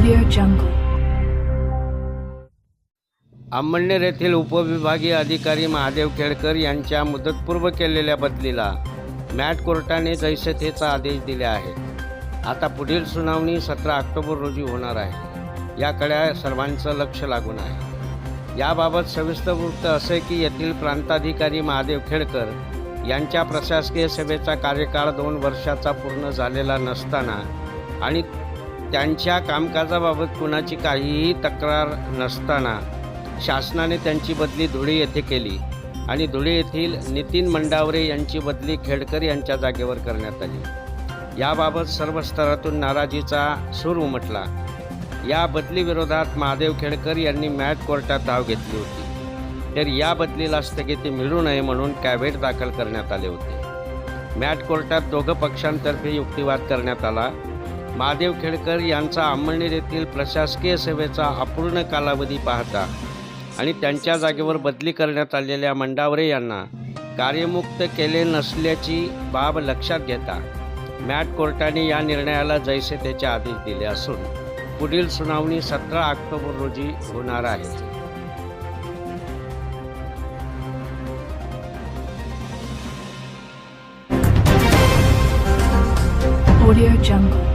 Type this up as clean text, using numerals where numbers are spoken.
Audio Jungle. Amalner येथील उपविभागीय अधिकारी महादेव केळकर यांच्या मुदतपूर्व केलेल्या बदलीला मॅट कोर्टाने जैसे थेचा आदेश दिले आहेत। आता पुढील सुनावणी 17 ऑक्टोबर रोजी होणार आहे। याकडे सर्वांचं लक्ष लागून आहे। याबाबत सविस्तर वृत्त असे की येथील प्रांताधिकारी महादेव केळकर यांच्या प्रशासकीय सेवेचा कार्यकाळ 2 वर्षाचा पूर्ण झालेला नसताना आणि त्यांच्या कामकाजाबाबत कुणाची काहीही तक्रार नसताना शासनाने त्यांची बदली धुळे येथे केली आणि धुळे येथील नितीन मंडावरे यांची बदली केळकर यांच्या जागेवर करण्यात आली। याबाबत सर्व स्तरातून नाराजीचा सूर उमटला। या बदली विरोधात महादेव केळकर यांनी मॅट कोर्टात धाव घेतली होती। तर या बदलीला स्थगिती मिळू नये म्हणून कॅव्हेट दाखल करण्यात आले होते। मॅट कोर्टात दोघं पक्षांतर्फे युक्तिवाद करण्यात आला। महादेव केळकर यांचा अंमळनेर येथील प्रशासकीय सेवेचा अपूर्ण कालावधी पाहता आणि त्यांच्या जागेवर बदली करण्यात आलेल्या मंडावरे यांना कार्यमुक्त केले नसल्याची बाब लक्षात घेता मॅट कोर्टाने या निर्णयाला जैसे त्याचे आदेश दिले असून पुढील सुनावणी 17 ऑक्टोबर रोजी होणार आहे। Audio Jungle.